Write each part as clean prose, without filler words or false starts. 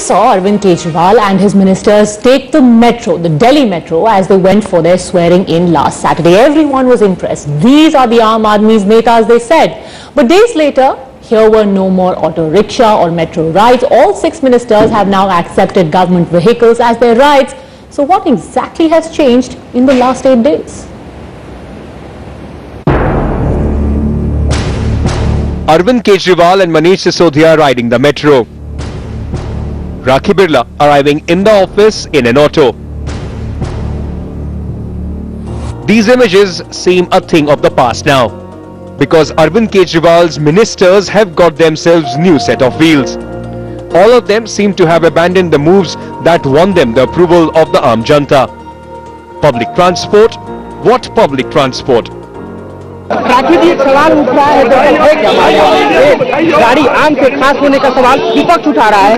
saw Arvind Kejriwal and his ministers take the metro, the Delhi metro, as they went for their swearing in last Saturday. Everyone was impressed. These are the Aam Aadmi's netas, they said. But days later, here were no more auto rickshaw or metro rides. All 6 ministers have now accepted government vehicles as their rides. So what exactly has changed in the last 8 days? Arvind Kejriwal and Manish Sisodiya riding the metro. Rakhi Birla arriving in the office in an auto. These images seem a thing of the past now, because Arvind Kejriwal's ministers have got themselves new set of wheels. All of them seem to have abandoned the moves that won them the approval of the Aam Janta. Public transport? What public transport? राखी जी, एक सवाल उठ रहा है गाड़ी आम के खास होने का सवाल विपक्ष उठा रहा है।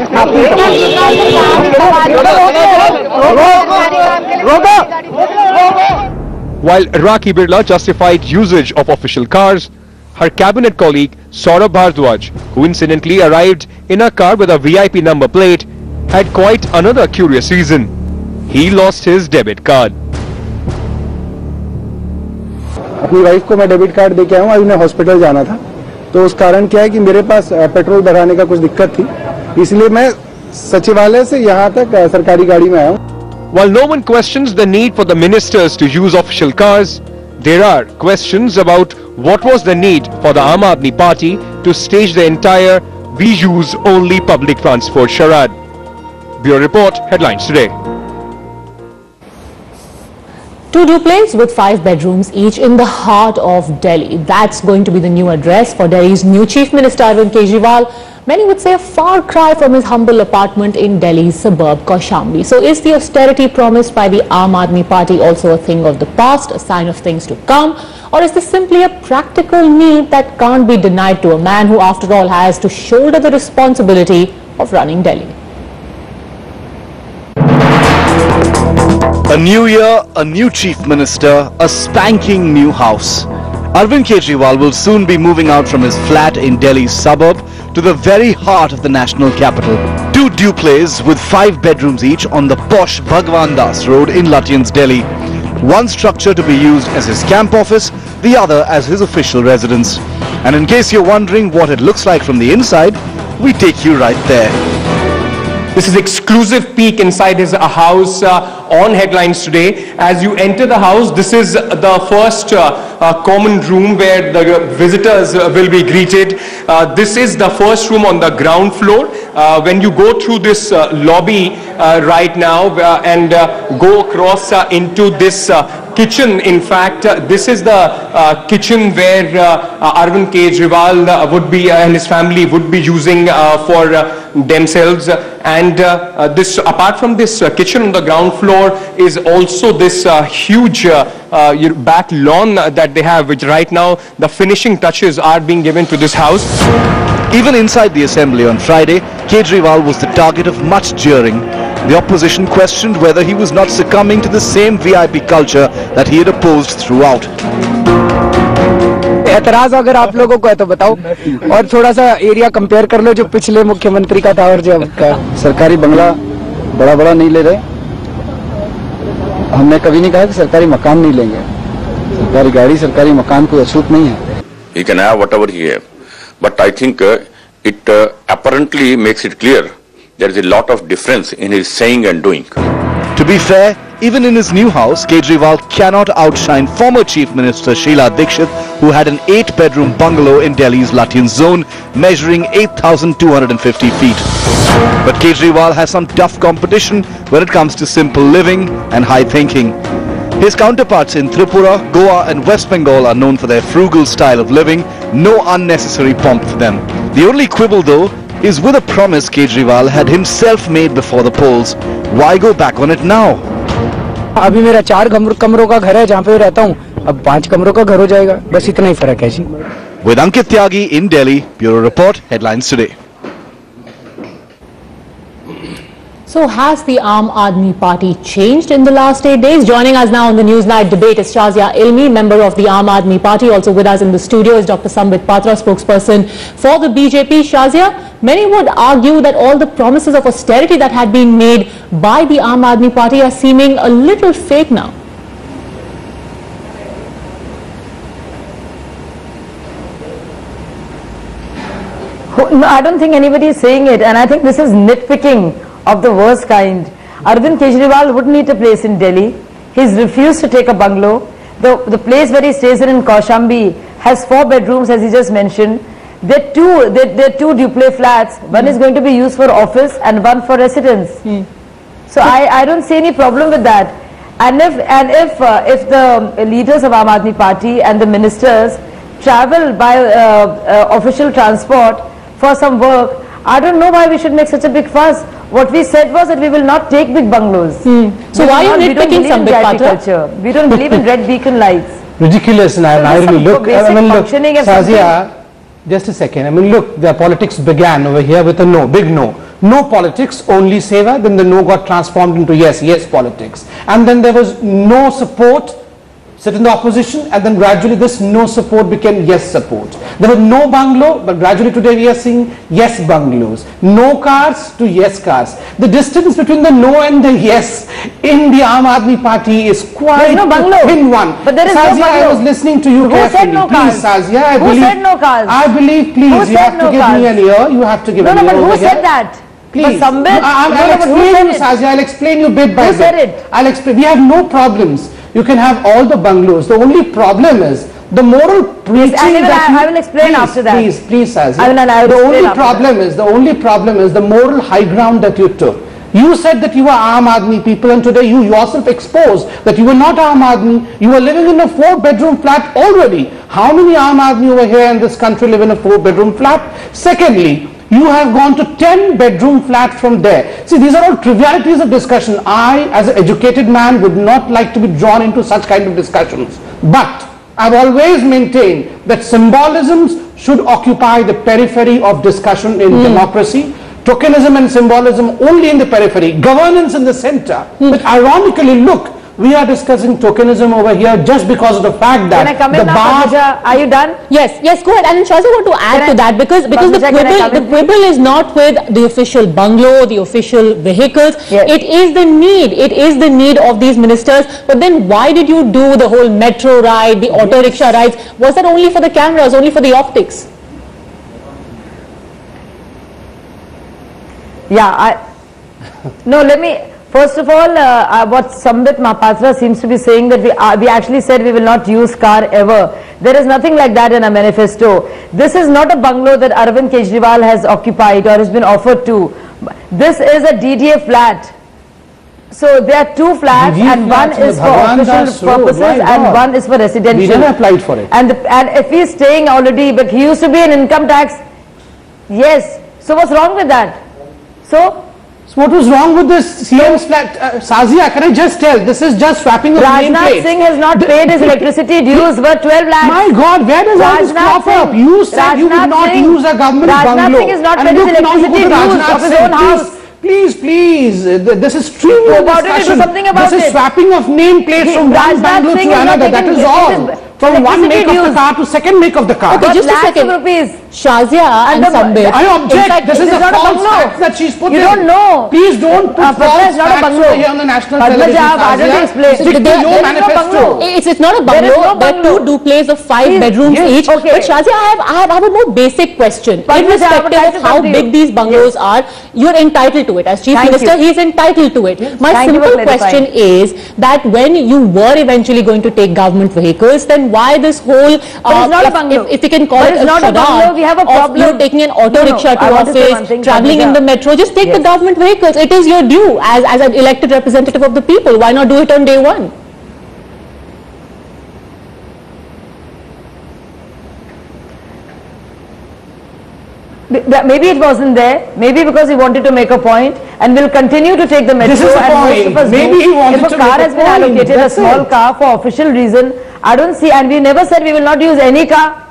While Rakhi Birla justified usage of official cars, her cabinet colleague Saurabh Bhardwaj, who incidentally arrived in a car with a VIP number plate, had quite another curious reason. He lost his debit card. अपनी wife को मैं debit card देके आया हूँ, आज उन्हें hospital जाना था, तो उस कारण क्या है कि मेरे पास पेट्रोल भराने का कुछ दिक्कत थी, इसलिए मैं सचिवालय से यहाँ तक सरकारी गाड़ी में आया हूँ. While no one questions the need for the ministers to use official cars, there are questions about what was the need for the Aam Aadmi Party to stage the entire "we use only public transport" charade. Bureau Report, headlines today. 2 duplex with 5 bedrooms each in the heart of Delhi. That's going to be the new address for Delhi's new Chief Minister Arvind Kejriwal. Many would say a far cry from his humble apartment in Delhi's suburb Kaushambi. So is the austerity promised by the Aam Aadmi Party also a thing of the past, a sign of things to come? Or is this simply a practical need that can't be denied to a man who after all has to shoulder the responsibility of running Delhi? A new year, a new chief minister, a spanking new house. Arvind Kejriwal will soon be moving out from his flat in Delhi's suburb to the very heart of the national capital. 2 duplex with 5 bedrooms each on the posh Bhagwan Das Road in Lutyens, Delhi. One structure to be used as his camp office, the other as his official residence. And in case you're wondering what it looks like from the inside, we take you right there. This is exclusive peek inside his house on Headlines today. As you enter the house, this is the first common room where the visitors will be greeted. This is the first room on the ground floor. When you go through this lobby right now and go across into this kitchen, in fact, this is the kitchen where Arvind Kejriwal would be and his family would be using for themselves. And this, apart from this kitchen on the ground floor, is also this huge back lawn that they have, which right now the finishing touches are being given to this house. Even inside the assembly on Friday, Kejriwal was the target of much jeering. The opposition questioned whether he was not succumbing to the same VIP culture that he had opposed throughout. एतराज अगर आप लोगों को है तो बताओ, और थोड़ा सा एरिया कंपेयर कर लो जो पिछले मुख्यमंत्री का था और जो अब का. सरकारी बंगला बड़ा नहीं ले रहे. हमने कभी नहीं कहा कि सरकारी मकान नहीं लेंगे. सरकारी गाड़ी, सरकारी मकान कोई अछूत नहीं है. He can have whatever he have, but I think it apparently makes it clear there is a lot of difference in his saying and doing. To be fair, even in his new house, Kejriwal cannot outshine former Chief Minister Sheila Dikshit, who had an 8-bedroom bungalow in Delhi's Lutyens zone, measuring 8,250 feet. But Kejriwal has some tough competition when it comes to simple living and high thinking. His counterparts in Tripura, Goa and West Bengal are known for their frugal style of living, no unnecessary pomp for them. The only quibble though is with a promise Kejriwal had himself made before the polls. Why go back on it now? अभी मेरा 4 कमरों का घर है जहाँ पे रहता हूँ, अब 5 कमरों का घर हो जाएगा, बस इतना ही फर्क है जी. With Ankit Tyagi in Delhi, Bureau Report, Headlines Today. So has the Aam Aadmi Party changed in the last 8 days? Joining us now on the Newsnight debate is Shazia Ilmi, member of the Aam Aadmi Party. Also with us in the studio is Dr. Sambit, Patra, spokesperson for the BJP. Shazia, many would argue that all the promises of austerity that had been made by the Aam Aadmi Party are seeming a little fake now. No, I don't think anybody is saying it, and I think this is nitpicking of the worst kind. Arvind Kejriwal would need a place in Delhi. He's refused to take a bungalow. The place where he stays in Kaushambi has 4 bedrooms, as he just mentioned. There are two duplex flats. One is going to be used for office and one for residence. So I don't see any problem with that. And if the leaders of Aam Aadmi Party and the ministers travel by official transport for some work, I don't know why we should make such a big fuss. What we said was that we will not take big bungalows. So why are you nitpicking some big culture? We don't believe in red beacon lights. Ridiculous, and I really look. I mean, look, Shazia, just a second. I mean, look, the politics began over here with a no, big no. No politics, only seva. Then the no got transformed into yes, yes politics. And then there was no support, sit in the opposition, and then gradually this no support became yes support. There was no bungalow, but gradually today we are seeing yes bungalows. No cars to yes cars. The distance between the no and the yes in the Aam Aadmi Party is quite no bungalow. thin one. But there is Shazia, no bungalow. I was listening to you Who carefully. said no cars? Please, Shazia, Who said no cars? I believe, please, Who you said have to no give cars? me an ear. You have to give No, an ear but who over said here. that? Please, but Sambit, I'll explain you, Shazia. I'll explain you bit by bit. Who said it? I'll explain. We have no problems. You can have all the bungalows. The only problem is the moral preaching I will explain after that. Please, Shazia. I will the only problem is the moral high ground that you took. You said that you are Aam Aadmi people, and today you yourself exposed that you were not Aam Aadmi. You were living in a 4-bedroom flat already. How many Aam Aadmi over here in this country live in a 4-bedroom flat? Secondly, you have gone to 10-bedroom flat from there. See, these are all trivialities of discussion. I, as an educated man, would not like to be drawn into such kind of discussions. But I've always maintained that symbolisms should occupy the periphery of discussion in democracy. Tokenism and symbolism only in the periphery, governance in the center. But ironically, look, we are discussing tokenism over here just because of the fact that Can I come in now, Patra? Are you done? Yes, go ahead. And Shazia, want to add to that because the quibble is not with the official bungalow, the official vehicles. Yes. It is the need of these ministers. But then why did you do the whole metro ride, the auto rickshaw rides? Was that only for the cameras, only for the optics? No, let me. First of all, what Sambit Patra seems to be saying that we actually said we will not use car ever. There is nothing like that in a manifesto. This is not a bungalow that Arvind Kejriwal has occupied or has been offered to. This is a DDA flat. So there are 2 flats, and one is for official purposes and one is for residential. We never applied for it. And if he is staying already, but he used to be an income tax. Yes. So what's wrong with that? So what was wrong with this CM's flat? Shazia, can I just tell? This is just swapping of nameplates. Rajnath Singh has not paid his electricity dues worth 12 lakhs. My God, where does all this crop up? You said you would not use a government bungalow. Rajnath Singh has not paid his electricity dues of his own house. Please, this is streaming discussion. This is swapping of nameplates from one bungalow to another. That is all. From one make of the car to second make of the car. Okay, just a second. Shazia and Sambit. I object. This is a false fact that she's put in. You don't know. Please don't put false facts over here on the national television. Stick to your manifesto. It's not a bungalow. There are 2 duplexes of 5 bedrooms each. But Shazia, I have a more basic question. Irrespective of how big these bungalows are, you're entitled to it. As Chief Minister, he is entitled to it. My simple question is that when you were eventually going to take government vehicles, then why this whole, if we can call it a shadar, we have a problem. You're taking an auto rickshaw to office, traveling in the metro, just take the government vehicles. It is your due as an elected representative of the people. Why not do it on day one? Maybe it wasn't there. Maybe because he wanted to make a point, and will continue to take the metro. This is the point. Maybe he wanted to make a point. If a car has been allocated, a small car for official reason, I don't see. And we never said we will not use any car.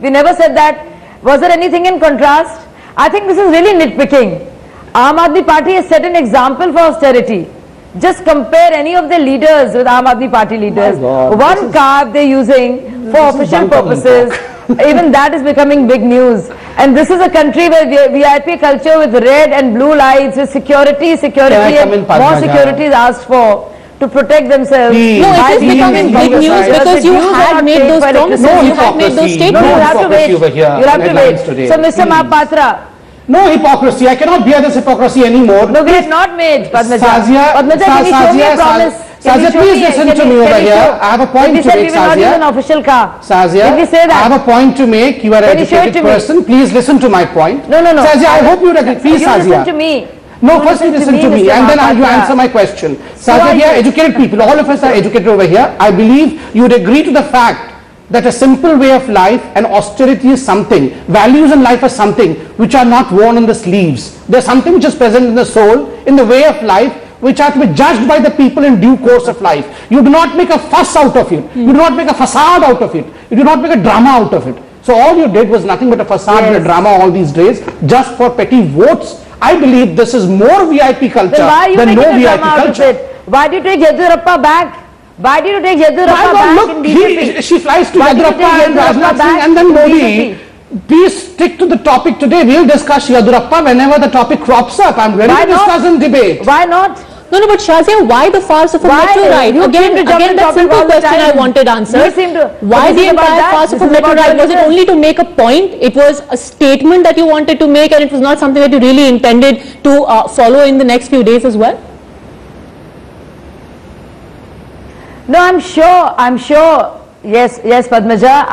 We never said that. Was there anything in contrast? I think this is really nitpicking. Aam Aadmi Party has set an example for austerity. Just compare any of the leaders with Aam Aadmi Party leaders. One car they're using for official purposes. Even that is becoming big news. And this is a country where VIP culture with red and blue lights, with security and more security is asked for to protect themselves. No, it is becoming big news because you had made those promises, you had made those statements. No, you have to wait. You have to wait. So Mr. Patra. No hypocrisy. I cannot bear this hypocrisy anymore. No, we have not made, Padmaja. Sazia, can you show me a promise? Sazia, please listen to me over here. I have a point to make, Sazia. We will not use an official car. Sazia, did we say that? I have a point to make. You are an educated person. Please listen to my point. No. Sazia, I hope you agree. Please, Sazia. Listen to me. No, first you listen to me and then you answer my question. Sazia, we are educated people. All of us are educated over here. I believe you would agree to the fact that a simple way of life and austerity is something, values in life are something which are not worn on the sleeves. There's something which is present in the soul, in the way of life, which are to be judged by the people in due course of life. You do not make a fuss out of it. You do not make a facade out of it. You do not make a drama out of it. So all you did was nothing but a facade and a drama all these days just for petty votes. I believe this is more VIP culture than no VIP culture. Why did you take Yediyurappa back? Why did you take Yediyurappa back in BJP? She flies to Yediyurappa and Rajnath Singh and then Modi. Please stick to the topic today. We'll discuss Yediyurappa whenever the topic crops up. I'm ready to discuss and debate. Why not? No, but Shazia, why the farce of a metro ride? Again, that simple question I wanted answered. Why the entire farce of a metro ride? Was it only to make a point? It was a statement that you wanted to make and it was not something that you really intended to follow in the next few days as well? No, I'm sure. Yes, Padmaja,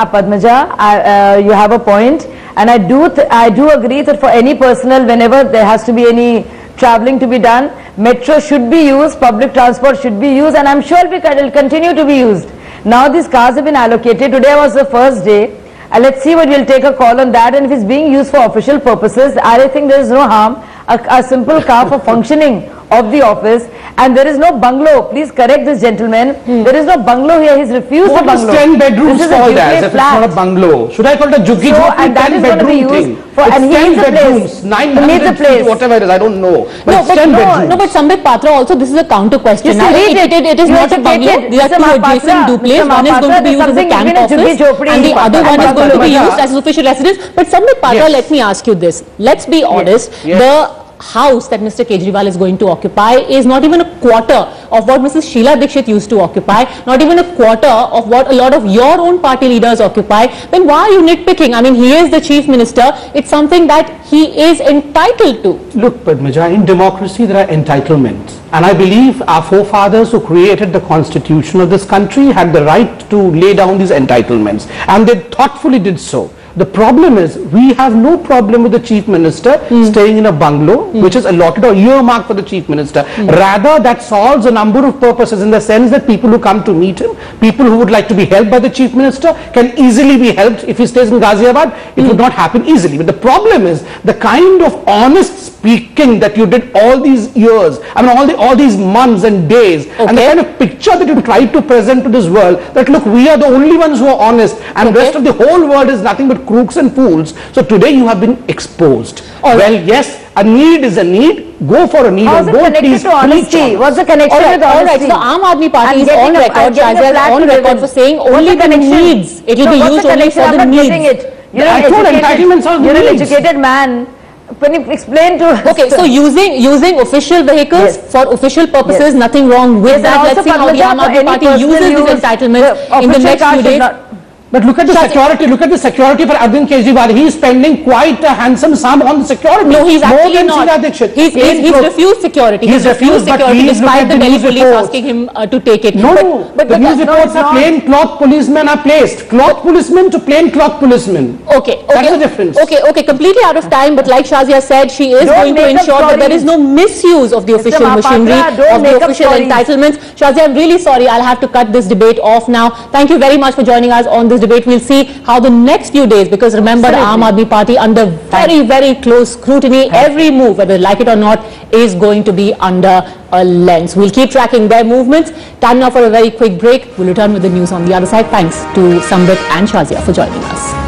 you have a point, and I do agree that for any personal, whenever there has to be any travelling to be done, metro should be used, public transport should be used, and I'm sure it will continue to be used. Now these cars have been allocated. Today was the first day. Let's see what we'll take a call on that, and if it's being used for official purposes, I think there is no harm. A simple car for functioning of the office, and there is no bungalow. Please correct this gentleman. There is no bungalow here. He's refused the bungalow. What is 10 bedrooms called as if it's not a bungalow? Should I call it a juggi jhoppi 10 bedroom thing? And he 10 needs a bedrooms, place. 900 feet, whatever it is, I don't know. But it's 10 bedrooms. No, but Sambit Patra also, this is a counter question. It is not a bungalow. These are two adjacent duplexes. One is going to be used as a camp office and the other one is going to be used as official residence. But Sambit Patra, let me ask you this. Let's be honest. The house that Mr. Kejriwal is going to occupy is not even a quarter of what Mrs. Sheila Dikshit used to occupy, not even a quarter of what a lot of your own party leaders occupy. Then why are you nitpicking? I mean, he is the chief minister. It's something that he is entitled to. Look, Padmaja, in democracy there are entitlements. And I believe our forefathers who created the constitution of this country had the right to lay down these entitlements. And they thoughtfully did so. The problem is, we have no problem with the chief minister staying in a bungalow which is allotted or earmarked for the chief minister. Rather, that solves a number of purposes in the sense that people who come to meet him, people who would like to be helped by the chief minister can easily be helped. If he stays in Ghaziabad, it would not happen easily. But the problem is, the kind of honest speaking that you did all these years, I mean all these months and days, and the kind of picture that you tried to present to this world, that look, we are the only ones who are honest and the rest of the whole world is nothing but crooks and fools. So today you have been exposed. Well, yes, a need is a need. Go for a need. How's it connected to honesty? What's the connection with honesty? So Aam Aadmi Party is on record, Shazia is on record for saying only the needs. It will be used only for the needs. You're an educated man. Can you explain to Okay, so using official vehicles for official purposes, nothing wrong with that. Let's see how the Aam Aadmi Party uses these entitlements in the next few days. But look at the security. Look at the security for Arvind Kejriwal. He is spending quite a handsome sum on the security. No, he's actually not. He's refused security. He's refused security despite the Delhi police asking him to take it. No, but the news reports are plain cloth policemen are placed. Cloth policemen to plain cloth policemen. Okay. That's the difference. Okay. Completely out of time. But like Shazia said, she is going to ensure that there is no misuse of the official machinery, of the official entitlements. Shazia, I'm really sorry. I'll have to cut this debate off now. Thank you very much for joining us on this debate. We'll see how the next few days, because remember, the Aam Aadmi Party under very close scrutiny. Every move, whether they like it or not, is going to be under a lens. We'll keep tracking their movements. Time now for a very quick break. We'll return with the news on the other side. Thanks to Sambit and Shazia for joining us.